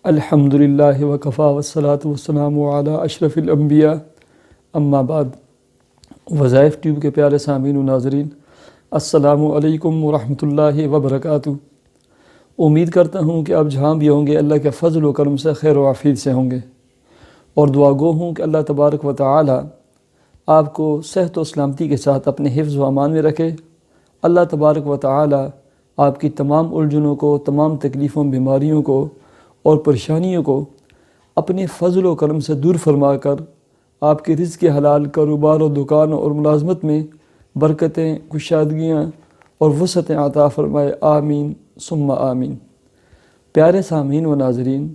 الحمد للہ وکفی والصلاة والسلام علی اشرف الانبیاء اما بعد۔ وظائف ٹیوب کے پیارے سامعین و ناظرین، السلام علیکم ورحمۃ اللہ وبرکاتہ۔ امید کرتا ہوں کہ آپ جہاں بھی ہوں گے اللہ کے فضل و کرم سے خیر و عافیت سے ہوں گے، اور دعا گو ہوں کہ اللہ تبارک و تعالی آپ کو صحت و سلامتی کے ساتھ اپنے حفظ و امان میں رکھے۔ اللہ تبارک و تعالی آپ کی تمام الجھنوں کو، تمام تکلیفوں، بیماریوں کو اور پریشانیوں کو اپنے فضل و کرم سے دور فرما کر آپ کے رزق حلال، کاروبار و دکان اور ملازمت میں برکتیں، کشادگیاں اور وسعتیں عطا فرمائے، آمین ثم آمین۔ پیارے سامعین و ناظرین،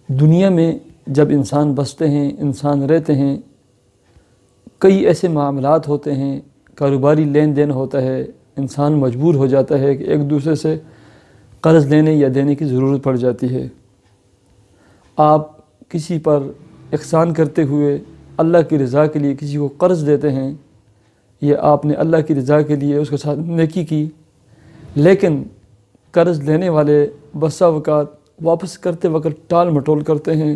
دنیا میں جب انسان بستے ہیں، انسان رہتے ہیں، کئی ایسے معاملات ہوتے ہیں، کاروباری لین دین ہوتا ہے، انسان مجبور ہو جاتا ہے کہ ایک دوسرے سے قرض لینے یا دینے کی ضرورت پڑ جاتی ہے۔ آپ کسی پر احسان کرتے ہوئے اللہ کی رضا کے لیے کسی کو قرض دیتے ہیں، یا آپ نے اللہ کی رضا کے لیے اس کے ساتھ نیکی کی، لیکن قرض لینے والے بسا اوقات واپس کرتے وقت ٹال مٹول کرتے ہیں،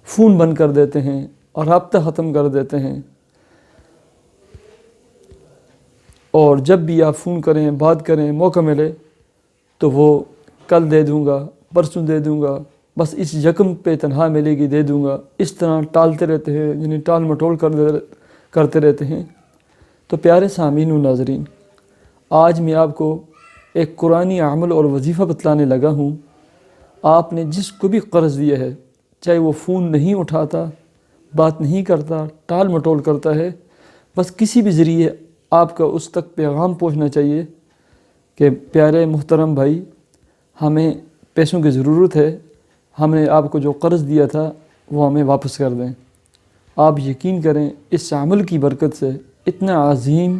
فون بند کر دیتے ہیں اور رابطہ ختم کر دیتے ہیں، اور جب بھی آپ فون کریں، بات کریں، موقع ملے تو وہ کل دے دوں گا، پرسوں دے دوں گا، بس اس یکم پہ تنخواہ ملے گی دے دوں گا، اس طرح ٹالتے رہتے ہیں، یعنی ٹال مٹول کرتے رہتے ہیں۔ تو پیارے سامعین و ناظرین، آج میں آپ کو ایک قرآنی عمل اور وظیفہ بتلانے لگا ہوں۔ آپ نے جس کو بھی قرض دیا ہے، چاہے وہ فون نہیں اٹھاتا، بات نہیں کرتا، ٹال مٹول کرتا ہے، بس کسی بھی ذریعے آپ کا اس تک پیغام پہنچنا چاہیے کہ پیارے محترم بھائی، ہمیں پیسوں کی ضرورت ہے، ہم نے آپ کو جو قرض دیا تھا وہ ہمیں واپس کر دیں۔ آپ یقین کریں اس عمل کی برکت سے، اتنا عظیم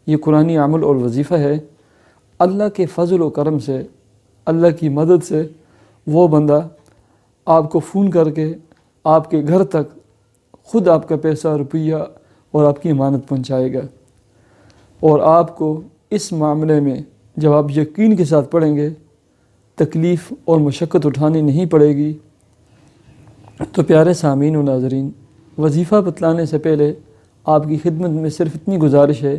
یہ قرآنی عمل اور وظیفہ ہے، اللہ کے فضل و کرم سے، اللہ کی مدد سے وہ بندہ آپ کو فون کر کے آپ کے گھر تک خود آپ کا پیسہ، روپیہ اور آپ کی امانت پہنچائے گا، اور آپ کو اس معاملے میں جب آپ یقین کے ساتھ پڑھیں گے تکلیف اور مشقت اٹھانی نہیں پڑے گی۔ تو پیارے سامعین و ناظرین، وظیفہ بتلانے سے پہلے آپ کی خدمت میں صرف اتنی گزارش ہے،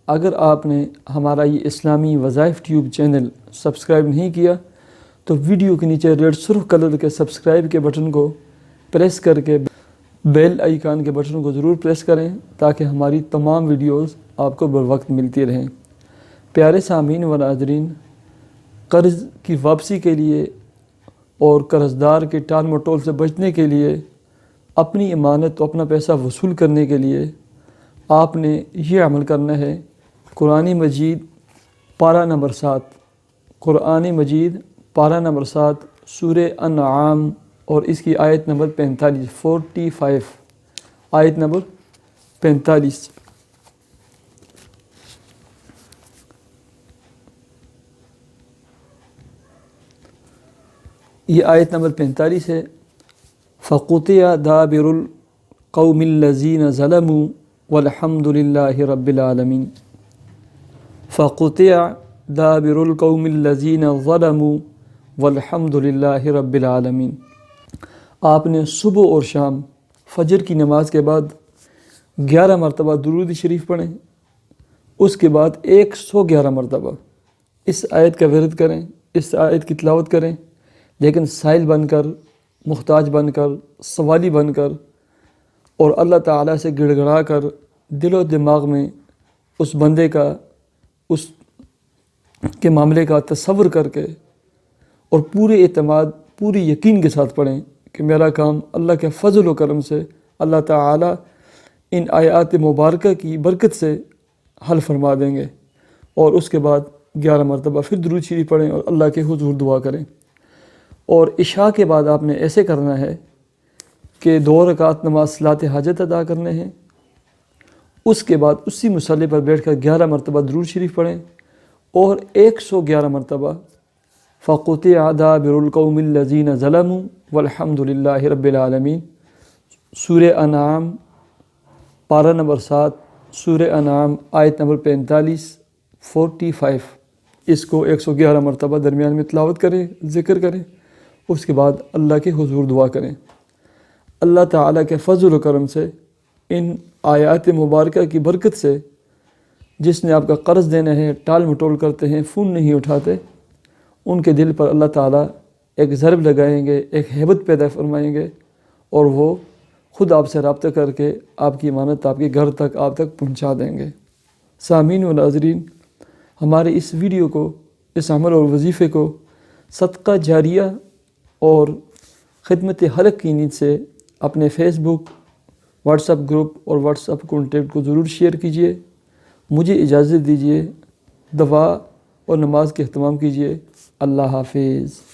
اگر آپ نے ہمارا یہ اسلامی وظائف ٹیوب چینل سبسکرائب نہیں کیا تو ویڈیو کے نیچے ریڈ سرخ کلر کے سبسکرائب کے بٹن کو پریس کر کے بیل آئیکن کے بٹن کو ضرور پریس کریں تاکہ ہماری تمام ویڈیوز آپ کو بر وقت ملتی رہیں۔ پیارے سامعین و ناظرین، قرض کی واپسی کے لیے اور قرض دار کے ٹال مٹول سے بچنے کے لیے، اپنی امانت و اپنا پیسہ وصول کرنے کے لیے آپ نے یہ عمل کرنا ہے۔ قرآن مجید پارہ نمبر 7، قرآن مجید پارہ نمبر 7 سورہ انعام اور اس کی آیت نمبر 45، آیت نمبر 45۔ یہ آیت نمبر 45 ہے۔ فَقُطِعَ دَابِرُ الْقَوْمِ الَّذِينَ ظَلَمُوا وَالْحَمْدُ لِلَّهِ رَبِّ الْعَالَمِينَ۔ فَقُطِعَ دَابِرُ الْقَوْمِ الَّذِينَ ظَلَمُوا وَالْحَمْدُ لِلَّهِ رَبِّ الْعَالَمِينَ۔ آپ نے صبح اور شام فجر کی نماز کے بعد 11 مرتبہ درود شریف پڑھیں، اس کے بعد 111 مرتبہ اس آیت کا ورد کریں، اس آیت کی تلاوت کریں، لیکن سائل بن کر، محتاج بن کر، سوالی بن کر، اور اللہ تعالیٰ سے گڑ گڑا کر، دل و دماغ میں اس بندے کا، اس کے معاملے کا تصور کر کے، اور پورے اعتماد، پوری یقین کے ساتھ پڑھیں کہ میرا کام اللہ کے فضل و کرم سے اللہ تعالیٰ ان آیات مبارکہ کی برکت سے حل فرما دیں گے، اور اس کے بعد 11 مرتبہ پھر درود شریف پڑھیں اور اللہ کے حضور دعا کریں۔ اور عشاء کے بعد آپ نے ایسے کرنا ہے کہ 2 رکعت نماز صلاۃ حاجت ادا کرنے ہیں، اس کے بعد اسی مصلی پر بیٹھ کر 11 مرتبہ درود شریف پڑھیں، اور 111 مرتبہ فَقُطِعَ دَابِرُ الْقَوْمِ الَّذِينَ ظَلَمُوا وَالْحَمْدُ لِلَّهِ رَبِّ الْعَالَمِينَ۔ سورہ انعام پارہ نمبر 7، سورہ انعام آیت نمبر 45، اس کو 111 مرتبہ درمیان میں تلاوت کریں، ذکر کریں، اس کے بعد اللہ کے حضور دعا کریں۔ اللہ تعالیٰ کے فضل و کرم سے، ان آیات مبارکہ کی برکت سے، جس نے آپ کا قرض دینا ہے ٹال مٹول کرتے ہیں، فون نہیں اٹھاتے، ان کے دل پر اللہ تعالیٰ ایک ضرب لگائیں گے، ایک ھیبت پیدا فرمائیں گے، اور وہ خود آپ سے رابطہ کر کے آپ کی امانت آپ کے گھر تک آپ تک پہنچا دیں گے۔ سامعین و ناظرین، ہمارے اس ویڈیو کو، اس عمل اور وظیفے کو صدقہ جاریہ اور خدمت خلق کی نیت سے اپنے فیس بک، واٹس ایپ گروپ اور واٹس ایپ کانٹیکٹ کو ضرور شیئر کیجیے۔ مجھے اجازت دیجیے، دعا اور نماز کے اہتمام کیجیے۔ اللہ حافظ۔